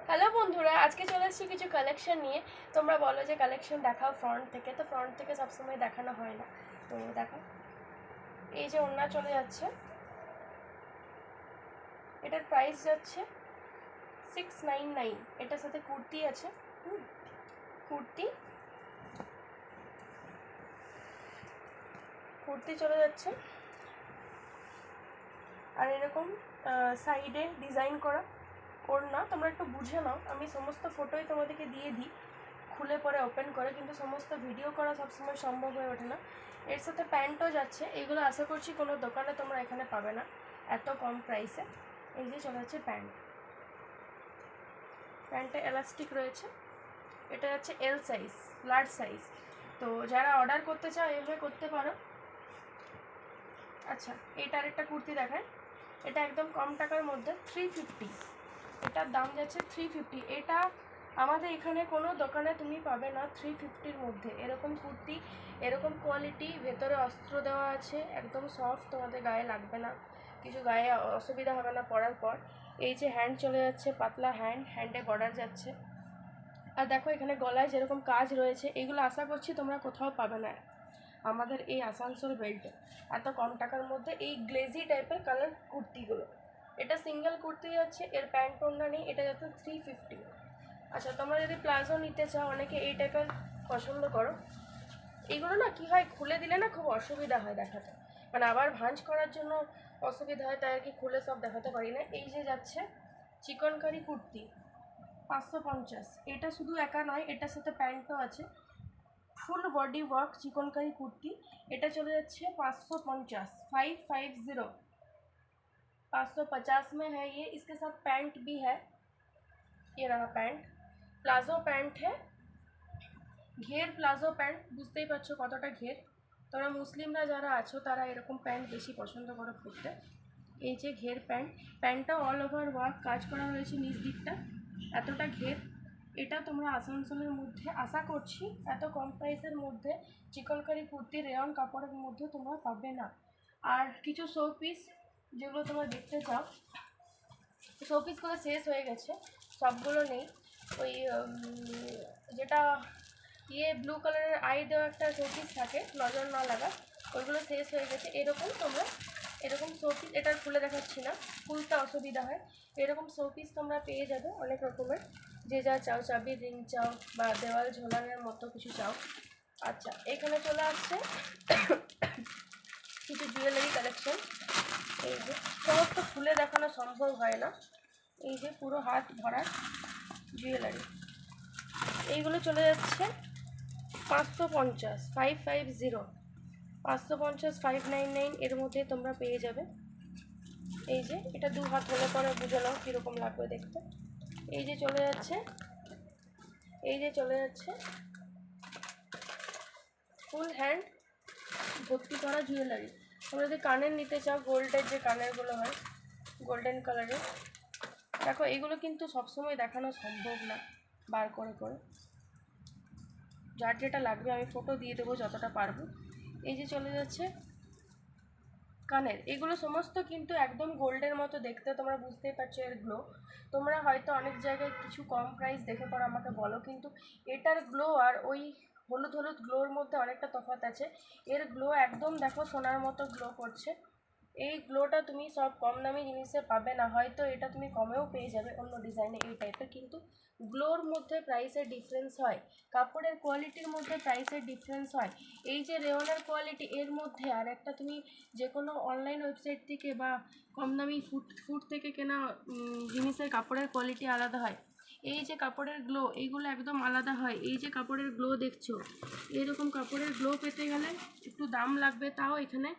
Hello বন্ধুরা, আজকে চলে এসেছি কিছু কালেকশন নিয়ে। তোমরা বলো যে কালেকশন দেখাও ফ্রন্ট থেকে, তো ফ্রন্ট থেকে সবসময় দেখানো হয় না। তো দেখো, এই যে ওড়না চলে যাচ্ছে, এটার প্রাইস যাচ্ছে 699। এটার সাথে কুর্তি আছে, কুর্তি কুর্তি চলে যাচ্ছে। আর এরকম সাইডে ডিজাইন করা ওড়না। তোমরা একটু বুঝে নাও, আমি সমস্ত ফটোই তোমাদেরকে দিয়ে দিই খুলে পরে ওপেন করে, কিন্তু সমস্ত ভিডিও করা সবসময় সম্ভব হয়ে ওঠে না। এর সাথে প্যান্টও যাচ্ছে। এইগুলো আশা করছি কোনো দোকানে তোমরা এখানে পাবে না এত কম প্রাইসে। এই যে চলে যাচ্ছে প্যান্ট, প্যান্টে এলাস্টিক রয়েছে। এটা যাচ্ছে এল সাইজ, লার্জ সাইজ। তো যারা অর্ডার করতে চাও এভাবে করতে পারো। আচ্ছা, এইটার একটা কুর্তি দেখায়। এটা একদম কম টাকার মধ্যে 350। এটার দাম যাচ্ছে 350। এটা আমাদের এখানে কোনো দোকানে তুমি পাবে না 350-র মধ্যে। এরকম কুর্তি, এরকম কোয়ালিটি, ভেতরে অস্ত্র দেওয়া আছে, একদম সফট, তোমাদের গায়ে লাগবে না, কিছু গায়ে অসুবিধা হবে না পরার পর। এই যে হ্যান্ড চলে যাচ্ছে, পাতলা হ্যান্ড, হ্যান্ডে বর্ডার যাচ্ছে। আর দেখো এখানে গলায় যেরকম কাজ রয়েছে, এগুলো আশা করছি তোমরা কোথাও পাবে না আমাদের এই আসানসোল বেল্টে এত কম টাকার মধ্যে। এই গ্লেজি টাইপের কালার কুর্তিগুলো, এটা সিঙ্গেল কুর্তি যাচ্ছে, এর প্যান্ট ওড়না নেই। এটা যাচ্ছে 350। আচ্ছা, তোমরা যদি প্লাজো নিতে চাও, অনেকে এই টাইপের পছন্দ করো। এইগুলো না কি হয়, খুলে দিলে না খুব অসুবিধা হয় দেখাতে, মানে আবার ভাঁজ করার জন্য অসুবিধা হয়, তাই আর কি খুলে সব দেখাতে পারি না। এই যে যাচ্ছে চিকনকারি কুর্তি 550। এটা শুধু একা নয়, এটার সাথে প্যান্টও আছে, full body work chikankari kurti. এটা চলে যাচ্ছে 550, 550, 550 में है ये। इसके साथ पैंट भी है, ये रहा पैंट, प्लाजो पैंट है, घेर प्लाजो पैंट। বুঝতেই পারছো কতটা ঘের। তোমরা মুসলিমরা যারা আছো তারা এরকম প্যান্ট বেশি পছন্দ করো পরতে। এই যে ঘের প্যান্ট, প্যান্টটা অল ওভার ওয়ার্ক কাজ করা হয়েছে নিচ দিকটা, এতটা ঘের। এটা তোমরা আসানসোলের মধ্যে আশা করছি এত কম প্রাইসের মধ্যে চিকনকারি কুর্তি রেয়ন কাপড়ের মধ্যে তোমরা পাবে না। আর কিছু শো পিস যেগুলো তোমরা দেখতে চাও, শো পিসগুলো শেষ হয়ে গেছে, সবগুলো নেই। ওই যেটা ব্লু কালারের আই দেওয়া একটা শো পিস থাকে, নজর না লাগা, ওইগুলো শেষ হয়ে গেছে। এরকম তোমরা এরকম শো পিস, এটা খুলে দেখাচ্ছি না, খুলতে অসুবিধা হয়। এরকম শো পিস তোমরা পেয়ে যাবে অনেক রকমের, যে যা চাও, চাবির রিং চাও বা দেওয়াল ঝোলানোর মতো কিছু চাও। আচ্ছা, এখানে চলে আসছে কিছু জুয়েলারি কালেকশন। এই যে সমস্ত খুলে দেখানো সম্ভব হয় না, এই যে পুরো হাত ভরার জুয়েলারি। এইগুলো চলে যাচ্ছে 550, 550, 550, 599 এর মধ্যে তোমরা পেয়ে যাবে। এই যে এটা দু হাত হলে পরে বুঝে নাও কীরকম লাগবে দেখতে। এই যে চলে যাচ্ছে, এই যে চলে যাচ্ছে ফুল হ্যান্ড ভর্তি করা জুয়েলারি। তোমরা যদি কানের নিতে চাও, গোল্ডের যে কানেরগুলো হয় গোল্ডেন কালারের, দেখো এইগুলো কিন্তু সবসময় দেখানো সম্ভব না বার করে করে। যার যেটা লাগবে আমি ফটো দিয়ে দেবো যতটা পারবো। এই যে চলে যাচ্ছে কানের, এগুলো সমস্ত কিন্তু একদম গোল্ডের মতো দেখতে, তোমরা বুঝতেই পারছো এর গ্লো। তোমরা হয়তো অনেক জায়গায় কিছু কম প্রাইস দেখে পর আমাকে বলো, কিন্তু এটার গ্লো আর ওই হলুদ হলুদ গ্লোর মধ্যে অনেকটা তফাৎ আছে। এর গ্লো একদম দেখো সোনার মতো গ্লো করছে। এই গ্লোটা তুমি সব কম দামি জিনিসে পাবে না, হয়তো এটা তুমি কমেও পেয়ে যাবে অন্য ডিজাইনে এই টাইপের, কিন্তু গ্লোর মধ্যে প্রাইসের ডিফারেন্স হয়, কাপড়ের কোয়ালিটির মধ্যে প্রাইসের ডিফারেন্স হয়। এই যে রেওনের কোয়ালিটি, এর মধ্যে আর একটা তুমি যে কোনো অনলাইন ওয়েবসাইট থেকে বা কম দামি ফুড থেকে কেনা জিনিসের কাপড়ের কোয়ালিটি আলাদা হয়। এই যে কাপড়ের গ্লো, এইগুলো একদম আলাদা হয়। এই যে কাপড়ের গ্লো দেখছো, এরকম কাপড়ের গ্লো পেতে গেলে একটু দাম লাগবে। তাও এখানে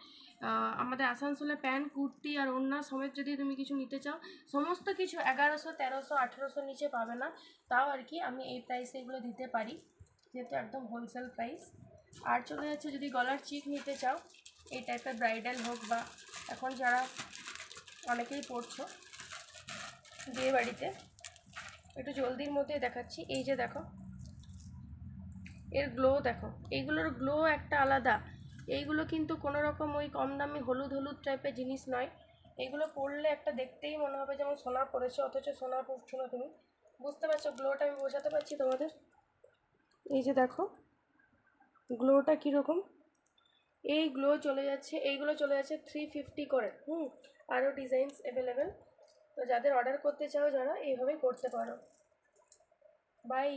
আমাদের আসানসোলে প্যান্ট, কুর্তি আর ওড়না সমেত যদি তুমি কিছু নিতে চাও, সমস্ত কিছু 1100, 1300, 1800 নিচে পাবে না। তাও আর কি আমি এই প্রাইসে এগুলো দিতে পারি, যেহেতু একদম হোলসেল প্রাইস। আর চলে যাচ্ছে যদি গলার চিক নিতে চাও, এই টাইপের ব্রাইডাল হোক বা এখন যারা অনেকেই পরছো বিয়ে বাড়িতে, একটু জলদির মধ্যে দেখাচ্ছি। এই যে দেখো এর গ্লো, দেখো এইগুলোর গ্লো একটা আলাদা। এইগুলো কিন্তু কোনো রকম ওই কম দামি হলুদ হলুদ টাইপের জিনিস নয়। এইগুলো পরলে একটা দেখতেই মনে হবে যেমন সোনা পরেছো, অথচ সোনা পরছো না তুমি। বুঝতে পারছো গ্লোটা আমি বোঝাতে পারছি তোমাদের? এই যে দেখো গ্লোটা কীরকম, এই গ্লো চলে যাচ্ছে, এইগুলো চলে যাচ্ছে 350 করে। আরও ডিজাইনস অ্যাভেলেবেল। তো যাদের অর্ডার করতে চাও যারা এইভাবেই করতে পারো। বাই।